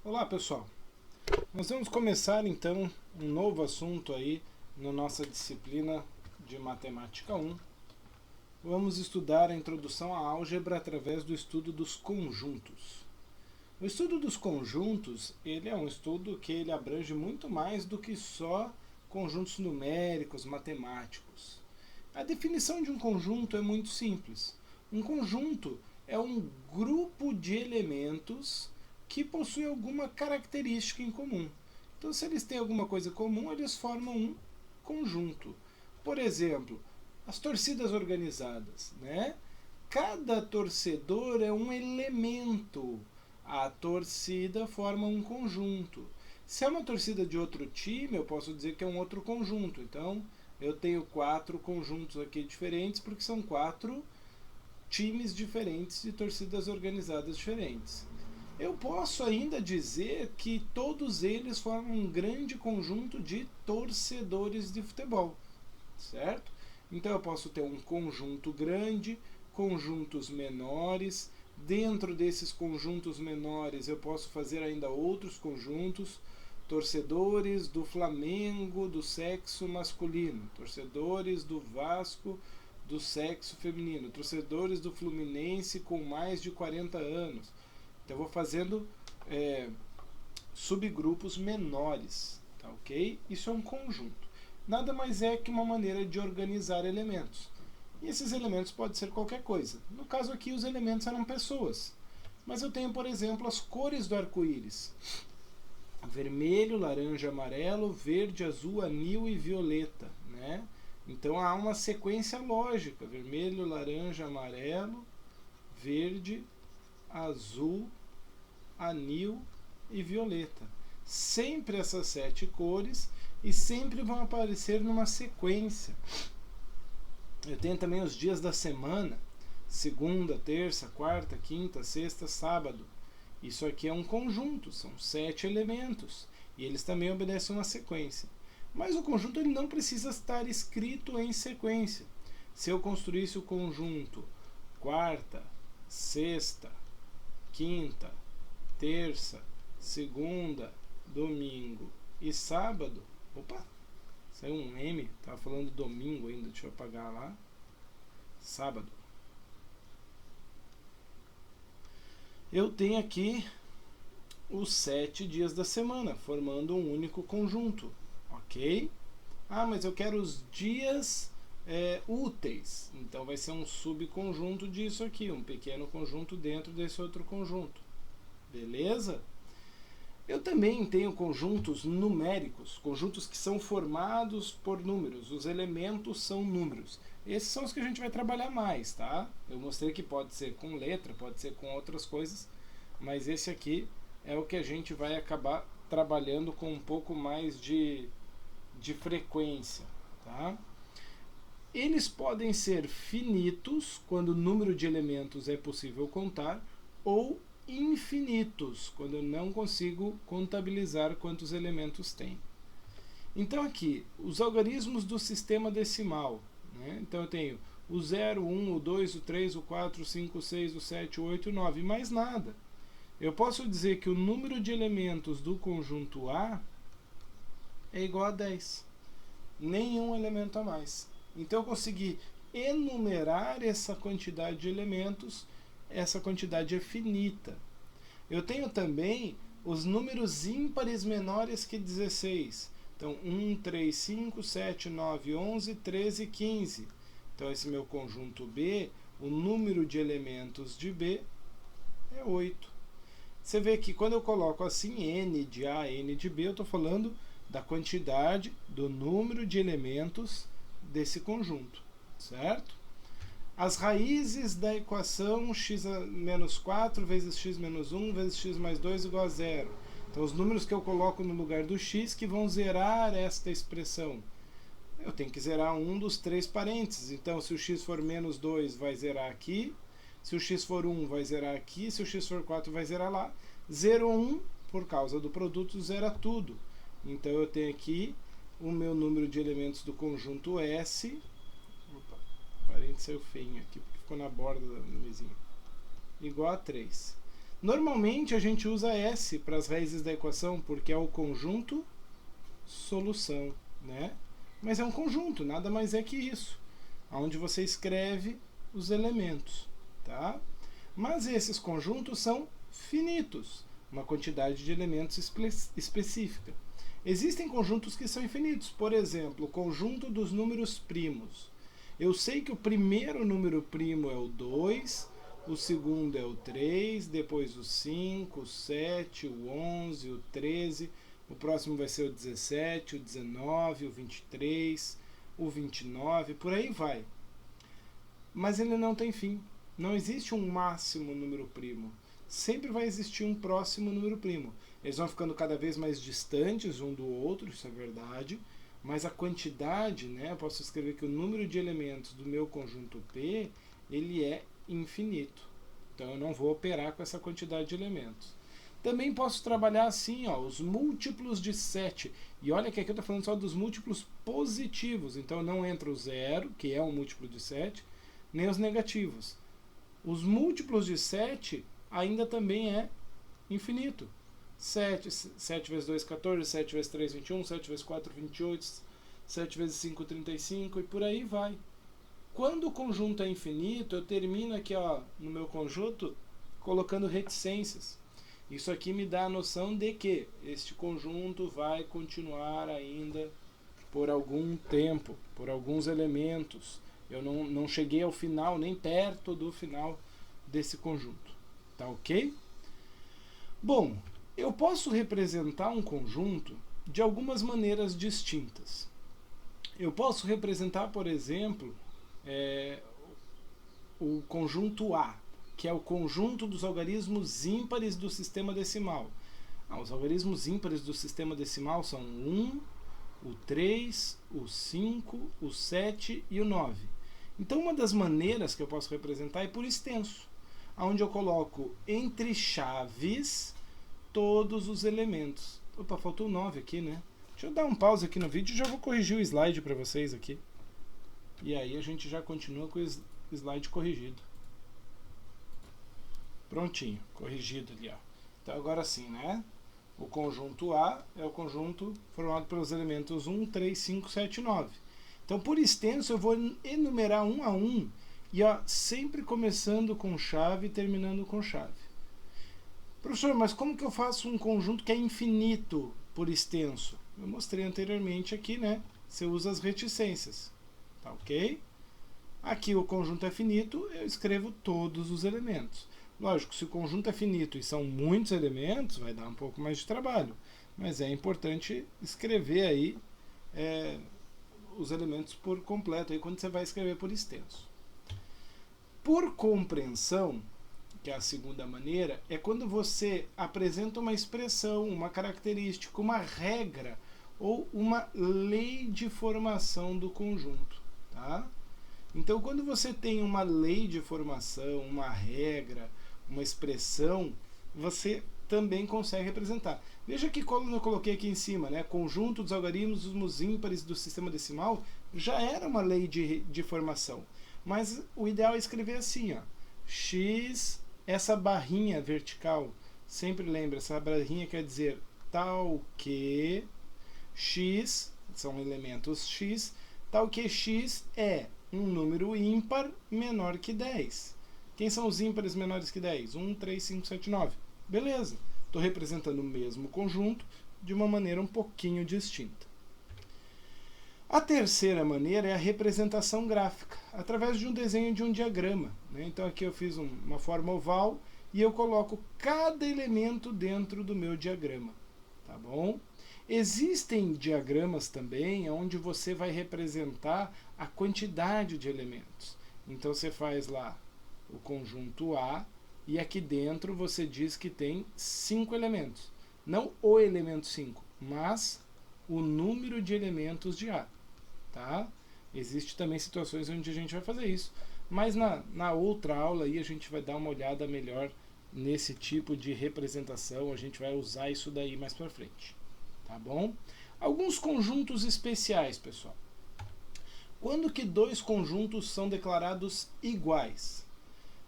Olá pessoal, nós vamos começar então um novo assunto aí na nossa disciplina de Matemática 1. Vamos estudar a introdução à álgebra através do estudo dos conjuntos. O estudo dos conjuntos, ele é um estudo que ele abrange muito mais do que só conjuntos numéricos, matemáticos. A definição de um conjunto é muito simples. Um conjunto é um grupo de elementos que possuem alguma característica em comum. Então, se eles têm alguma coisa comum, eles formam um conjunto. Por exemplo, as torcidas organizadas, né? Cada torcedor é um elemento. A torcida forma um conjunto. Se é uma torcida de outro time, eu posso dizer que é um outro conjunto. Então, eu tenho 4 conjuntos aqui diferentes, porque são 4 times diferentes de torcidas organizadas diferentes. Eu posso ainda dizer que todos eles formam um grande conjunto de torcedores de futebol, certo? Então eu posso ter um conjunto grande, conjuntos menores. Dentro desses conjuntos menores eu posso fazer ainda outros conjuntos, torcedores do Flamengo do sexo masculino, torcedores do Vasco do sexo feminino, torcedores do Fluminense com mais de 40 anos. Então eu vou fazendo subgrupos menores, tá ok? Isso é um conjunto. Nada mais é que uma maneira de organizar elementos. E esses elementos podem ser qualquer coisa. No caso aqui, os elementos eram pessoas. Mas eu tenho, por exemplo, as cores do arco-íris. Vermelho, laranja, amarelo, verde, azul, anil e violeta, né? Então há uma sequência lógica. Vermelho, laranja, amarelo, verde, azul, anil e violeta. Sempre essas 7 cores e sempre vão aparecer numa sequência. Eu tenho também os dias da semana, segunda, terça, quarta, quinta, sexta, sábado. Isso aqui é um conjunto, são 7 elementos e eles também obedecem uma sequência. Mas o conjunto ele não precisa estar escrito em sequência. Se eu construísse o conjunto quarta, sexta, quinta, terça, segunda, domingo e sábado. Opa, saiu um M, estava falando domingo ainda, deixa eu apagar lá. Sábado. Eu tenho aqui os 7 dias da semana, formando um único conjunto, ok? Ah, mas eu quero os dias úteis, então vai ser um subconjunto disso aqui, um pequeno conjunto dentro desse outro conjunto. Beleza? Eu também tenho conjuntos numéricos, conjuntos que são formados por números, os elementos são números. Esses são os que a gente vai trabalhar mais, tá? Eu mostrei que pode ser com letra, pode ser com outras coisas, mas esse aqui é o que a gente vai acabar trabalhando com um pouco mais de frequência, tá? Eles podem ser finitos, quando o número de elementos é possível contar, ou infinitos, quando eu não consigo contabilizar quantos elementos tem. Então aqui, os algarismos do sistema decimal, né? Então eu tenho o 0, 1, o 2, o 3, o 4, o 5, o 6, o 7, o 8 e o 9, mais nada. Eu posso dizer que o número de elementos do conjunto A é igual a 10. Nenhum elemento a mais. Então eu consegui enumerar essa quantidade de elementos. Essa quantidade é finita. Eu tenho também os números ímpares menores que 16. Então, 1, 3, 5, 7, 9, 11, 13, 15. Então, esse meu conjunto B, o número de elementos de B é 8. Você vê que quando eu coloco assim, N de A, N de B, eu estou falando da quantidade, do número de elementos desse conjunto, certo? As raízes da equação x menos 4 vezes x menos 1 vezes x mais 2 igual a 0. Então, os números que eu coloco no lugar do x que vão zerar esta expressão. Eu tenho que zerar um dos 3 parênteses. Então, se o x for menos 2, vai zerar aqui. Se o x for 1, vai zerar aqui. Se o x for 4, vai zerar lá. 0, 1, por causa do produto, zera tudo. Então, eu tenho aqui o meu número de elementos do conjunto S. Parente saiu feinho aqui, porque ficou na borda da mesinha. Igual a 3. Normalmente a gente usa S para as raízes da equação, porque é o conjunto solução, né? Mas é um conjunto, nada mais é que isso, onde você escreve os elementos, tá? Mas esses conjuntos são finitos, uma quantidade de elementos específica. Existem conjuntos que são infinitos, por exemplo, o conjunto dos números primos. Eu sei que o primeiro número primo é o 2, o segundo é o 3, depois o 5, o 7, o 11, o 13, o próximo vai ser o 17, o 19, o 23, o 29, por aí vai. Mas ele não tem fim. Não existe um máximo número primo. Sempre vai existir um próximo número primo. Eles vão ficando cada vez mais distantes um do outro, isso é verdade, mas a quantidade, né, eu posso escrever que o número de elementos do meu conjunto P, ele é infinito. Então eu não vou operar com essa quantidade de elementos. Também posso trabalhar assim, ó, os múltiplos de 7. E olha que aqui eu estou falando só dos múltiplos positivos. Então não entra o zero, que é um múltiplo de 7, nem os negativos. Os múltiplos de 7 ainda também é infinito. 7 vezes 2, 14, 7 vezes 3, 21, 7 vezes 4, 28, 7 vezes 5, 35 e por aí vai. Quando o conjunto é infinito, eu termino aqui, ó, no meu conjunto colocando reticências. Isso aqui me dá a noção de que este conjunto vai continuar ainda por algum tempo, por alguns elementos. Eu não cheguei ao final, nem perto do final desse conjunto. Tá ok? Bom, eu posso representar um conjunto de algumas maneiras distintas. Eu posso representar, por exemplo, o conjunto A, que é o conjunto dos algarismos ímpares do sistema decimal. Os algarismos ímpares do sistema decimal são o 1, o 3, o 5, o 7 e o 9. Então, uma das maneiras que eu posso representar é por extenso, onde eu coloco entre chaves todos os elementos. Opa, faltou 9 aqui, né? Deixa eu dar um pause aqui no vídeo e já vou corrigir o slide para vocês aqui. E aí a gente já continua com o slide corrigido. Prontinho, corrigido ali, ó. Então agora sim, né? O conjunto A é o conjunto formado pelos elementos 1, 3, 5, 7 e 9. Então, por extenso, eu vou enumerar um a um e ó, sempre começando com chave e terminando com chave. Professor, mas como que eu faço um conjunto que é infinito por extenso? Eu mostrei anteriormente aqui, né? Você usa as reticências, tá ok? Aqui o conjunto é finito, eu escrevo todos os elementos. Lógico, se o conjunto é finito e são muitos elementos, vai dar um pouco mais de trabalho. Mas é importante escrever aí os elementos por completo, aí quando você vai escrever por extenso. Por compreensão, que é a segunda maneira, é quando você apresenta uma expressão, uma característica, uma regra ou uma lei de formação do conjunto. Tá? Então, quando você tem uma lei de formação, uma regra, uma expressão, você também consegue representar. Veja que quando eu coloquei aqui em cima, né, conjunto dos algarismos ímpares do sistema decimal, já era uma lei de formação. Mas o ideal é escrever assim, ó, x, essa barrinha vertical, sempre lembra, essa barrinha quer dizer tal que x, são elementos x, tal que x é um número ímpar menor que 10. Quem são os ímpares menores que 10? 1, 3, 5, 7, 9. Beleza, estou representando o mesmo conjunto de uma maneira um pouquinho distinta. A terceira maneira é a representação gráfica, através de um desenho de um diagrama. Né? Então aqui eu fiz uma forma oval e eu coloco cada elemento dentro do meu diagrama. Tá bom? Existem diagramas também onde você vai representar a quantidade de elementos. Então você faz lá o conjunto A e aqui dentro você diz que tem 5 elementos. Não o elemento 5, mas o número de elementos de A. Tá? Existem também situações onde a gente vai fazer isso, mas na outra aula aí a gente vai dar uma olhada melhor nesse tipo de representação, a gente vai usar isso daí mais para frente. Tá bom? Alguns conjuntos especiais, pessoal. Quando que dois conjuntos são declarados iguais?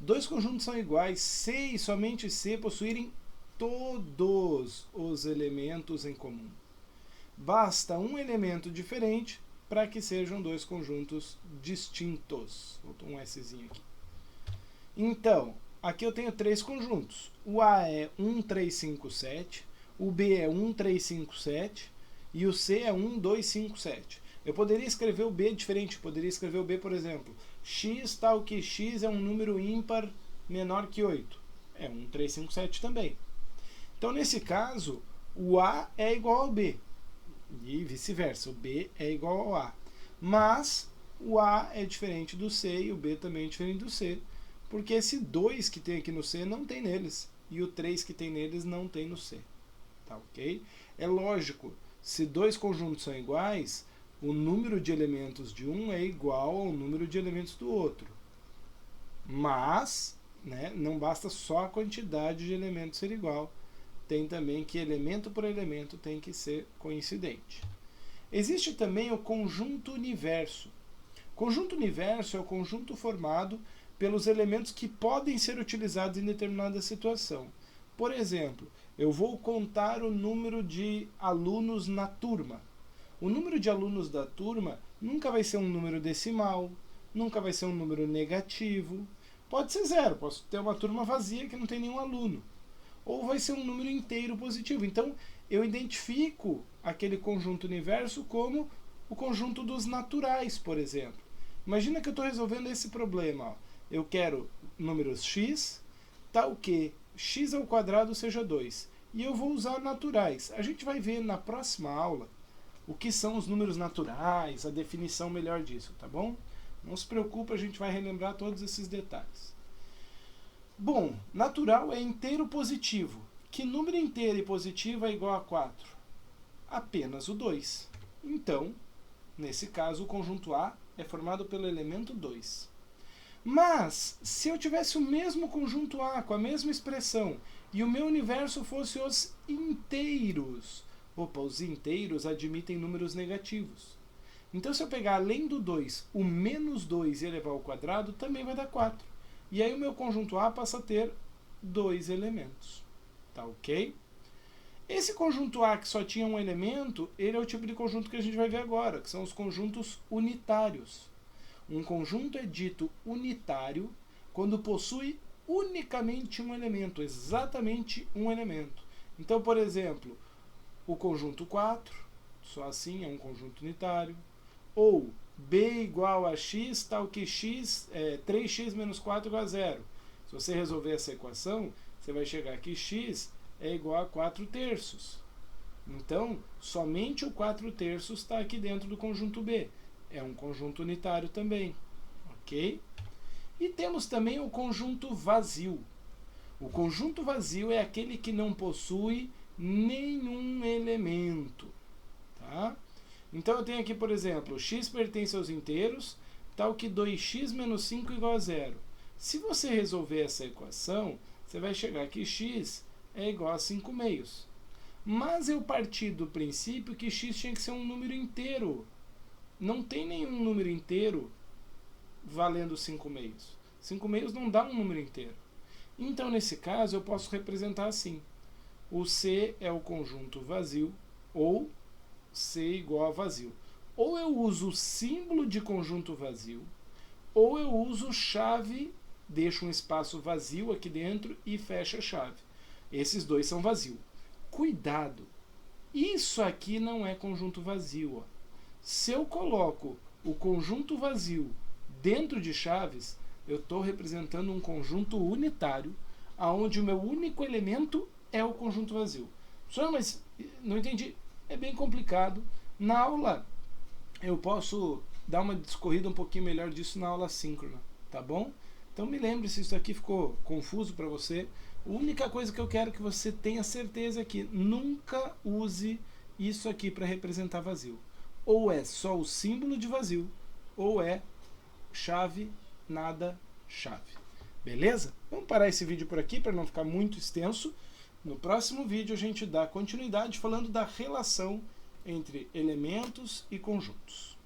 dois conjuntos são iguais se e somente se possuírem todos os elementos em comum. Basta um elemento diferente para que sejam dois conjuntos distintos. Vou botar um Szinho aqui. Então, aqui eu tenho três conjuntos. O A é 1, 3, 5, 7. O B é 1, 3, 5, 7. E o C é 1, 2, 5, 7. Eu poderia escrever o B diferente. Poderia escrever o B, por exemplo, x tal que x é um número ímpar menor que 8. É 1, 3, 5, 7 também. Então, nesse caso, o A é igual ao B. E vice-versa, o B é igual ao A. Mas o A é diferente do C e o B também é diferente do C. Porque esse 2 que tem aqui no C não tem neles. E o 3 que tem neles não tem no C. Tá ok? É lógico, se dois conjuntos são iguais, o número de elementos de um é igual ao número de elementos do outro. Mas, né, não basta só a quantidade de elementos ser igual. Tem também que elemento por elemento tem que ser coincidente. Existe também o conjunto universo. Conjunto universo é o conjunto formado pelos elementos que podem ser utilizados em determinada situação. Por exemplo, eu vou contar o número de alunos na turma. O número de alunos da turma nunca vai ser um número decimal, nunca vai ser um número negativo. Pode ser zero, posso ter uma turma vazia que não tem nenhum aluno. Ou vai ser um número inteiro positivo. Então, eu identifico aquele conjunto universo como o conjunto dos naturais, por exemplo. Imagina que eu estou resolvendo esse problema. Ó. Eu quero números x, tal que x ao quadrado seja 2. E eu vou usar naturais. A gente vai ver na próxima aula o que são os números naturais, a definição melhor disso, tá bom? Não se preocupe, a gente vai relembrar todos esses detalhes. Bom, natural é inteiro positivo. Que número inteiro e positivo é igual a 4? Apenas o 2. Então, nesse caso, o conjunto A é formado pelo elemento 2. Mas, se eu tivesse o mesmo conjunto A, com a mesma expressão, e o meu universo fosse os inteiros, os inteiros admitem números negativos. Então, se eu pegar além do 2, o menos 2 e elevar ao quadrado, também vai dar 4. E aí o meu conjunto A passa a ter 2 elementos. Tá ok? Esse conjunto A que só tinha um elemento, ele é o tipo de conjunto que a gente vai ver agora, que são os conjuntos unitários. Um conjunto é dito unitário quando possui unicamente um elemento, exatamente um elemento. Então, por exemplo, o conjunto 4, só assim é um conjunto unitário. Ou B igual a x, tal que x, 3x menos 4 igual a 0. Se você resolver essa equação, você vai chegar que x é igual a 4 terços. Então, somente o 4 terços está aqui dentro do conjunto B. É um conjunto unitário também. Ok? E temos também o conjunto vazio. O conjunto vazio é aquele que não possui nenhum elemento. Tá? Então eu tenho aqui, por exemplo, x pertence aos inteiros, tal que 2x menos 5 igual a 0. Se você resolver essa equação, você vai chegar que x é igual a 5 meios. Mas eu parti do princípio que x tinha que ser um número inteiro. Não tem nenhum número inteiro valendo 5 meios. 5 meios não dá um número inteiro. Então, nesse caso, eu posso representar assim. O C é o conjunto vazio, ou C igual a vazio. Ou eu uso o símbolo de conjunto vazio, ou eu uso chave, deixo um espaço vazio aqui dentro e fecho a chave. Esses dois são vazio. Cuidado! Isso aqui não é conjunto vazio. Ó. Se eu coloco o conjunto vazio dentro de chaves, eu estou representando um conjunto unitário, onde o meu único elemento é o conjunto vazio. Só, mas não entendi. É bem complicado. Na aula, eu posso dar uma discorrida um pouquinho melhor disso na aula síncrona, tá bom? Então me lembre se isso aqui ficou confuso para você. A única coisa que eu quero que você tenha certeza é que nunca use isso aqui para representar vazio. Ou é só o símbolo de vazio, ou é chave, nada, chave. Beleza? Vamos parar esse vídeo por aqui para não ficar muito extenso. No próximo vídeo a gente dá continuidade falando da relação entre elementos e conjuntos.